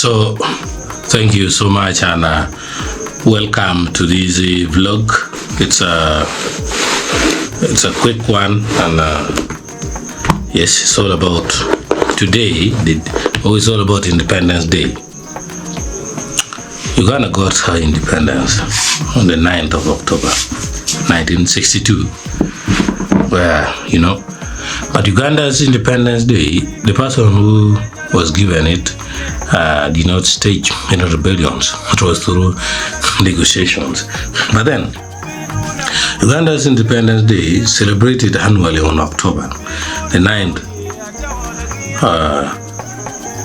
So, thank you so much, and welcome to this vlog. It's a quick one, and yes, it's all about today. It's all about Independence Day. Uganda got her independence on the 9th of October, 1962, but Uganda's Independence Day, the person who was given it did not stage any rebellions. It was through negotiations. But then, Uganda's Independence Day is celebrated annually on October the 9th,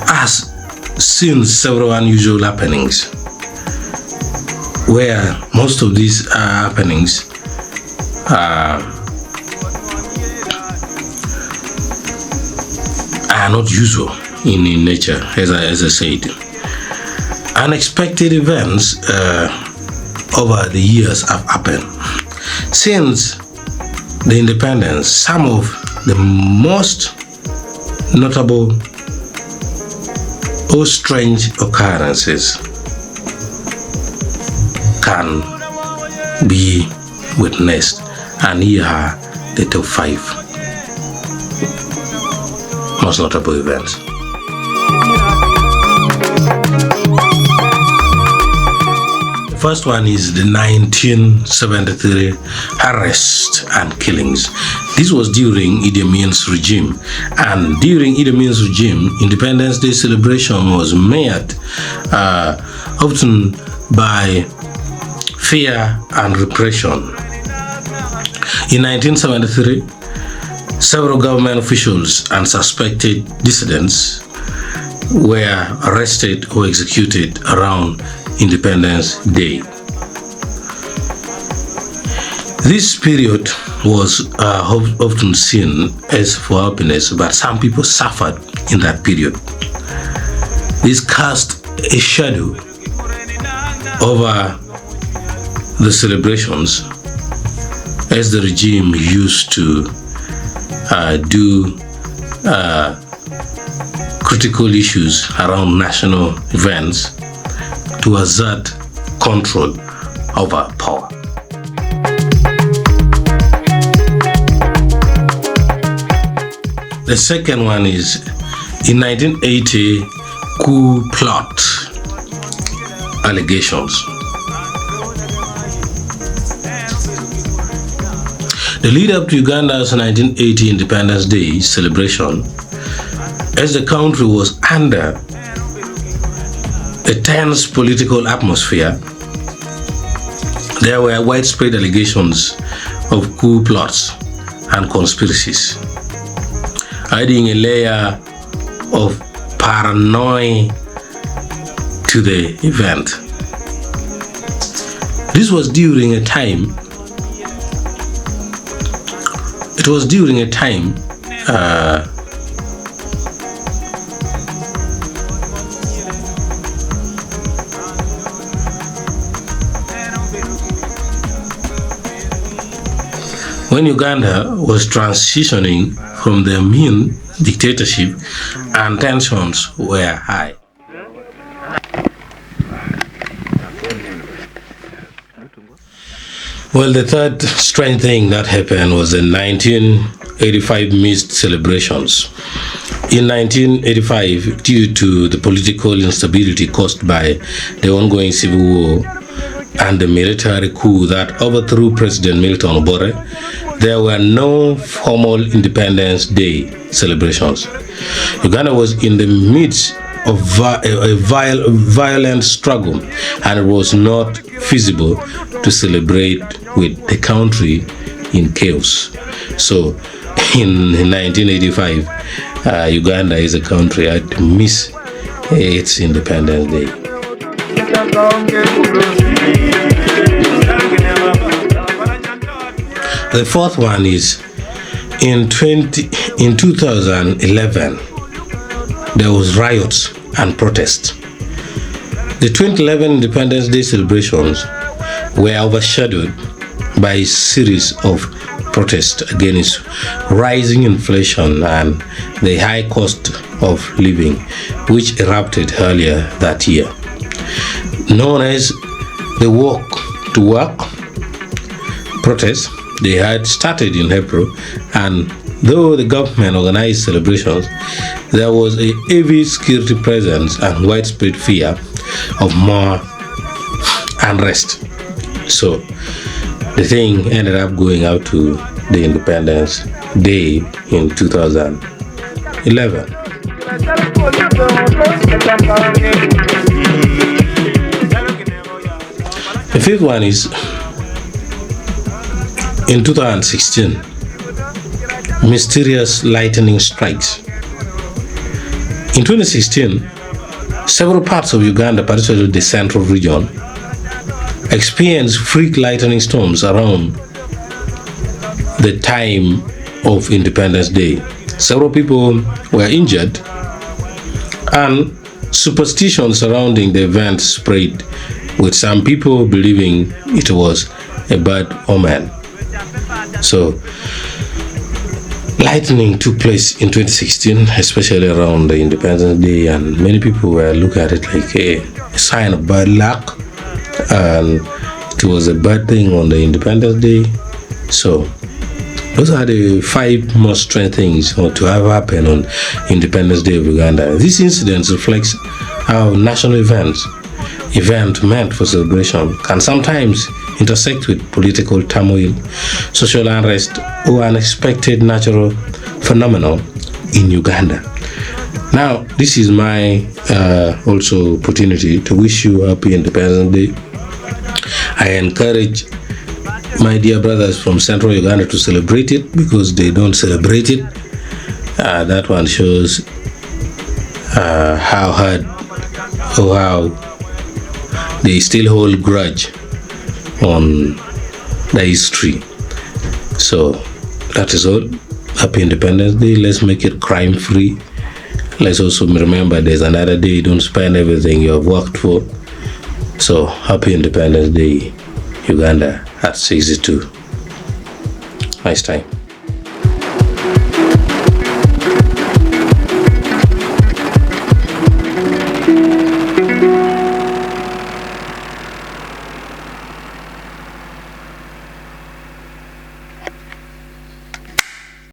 has seen several unusual happenings, where most of these happenings are not usual in nature, as I said. Unexpected events over the years have happened. Since the independence, some of the most notable or strange occurrences can be witnessed, and here are the top 5 most notable events. The first one is the 1973 arrests and killings. This was during Idi Amin's regime, and during Idi Amin's regime, Independence Day celebration was made often by fear and repression. In 1973, several government officials and suspected dissidents were arrested or executed around Independence Day. This period was often seen as for happiness, but some people suffered in that period. This cast a shadow over the celebrations, as the regime used to do critical issues around national events to assert control over power. The second one is in 1980 coup plot allegations. The lead up to Uganda's 1980 Independence Day celebration, as the country was under a tense political atmosphere, there were widespread allegations of coup plots and conspiracies, adding a layer of paranoia to the event. This was during a time when Uganda was transitioning from the Amin dictatorship and tensions were high. Well, the third strange thing that happened was the 1985 missed celebrations. In 1985, due to the political instability caused by the ongoing civil war and the military coup that overthrew President Milton Obote, there were no formal Independence Day celebrations. Uganda was in the midst of a violent struggle, and it was not feasible to celebrate with the country in chaos. So in 1985, Uganda is a country had to miss its Independence Day. The fourth one is in 2011, there was riots and protests. The 2011 Independence Day celebrations were overshadowed by a series of protest against rising inflation and the high cost of living, which erupted earlier that year. Known as the Walk to Work protest, they had started in April, and though the government organized celebrations, there was a heavy security presence and widespread fear of more unrest. So the thing ended up going out to the Independence Day in 2011. The fifth one is in 2016, mysterious lightning strikes. In 2016, several parts of Uganda, particularly the central region, experienced freak lightning storms around the time of Independence Day. Several people were injured, and superstition surrounding the event spread, with some people believing it was a bad omen. So, lightning took place in 2016, especially around the Independence Day, and many people were looking at it like a sign of bad luck, and it was a bad thing on the Independence Day. So, those are the 5 most strange things to have happened on Independence Day of Uganda. These incidents reflect how national event meant for celebration can sometimes intersect with political turmoil, social unrest, or unexpected natural phenomena in Uganda. Now, this is my also opportunity to wish you happy Independence Day. I encourage my dear brothers from Central Uganda to celebrate it, because they don't celebrate it. That one shows how hard or how they still hold grudge on the history. So that is all. Happy Independence Day. Let's make it crime free. Let's also remember there's another day. Don't spend everything you have worked for. So happy Independence Day, Uganda at 62. Nice time.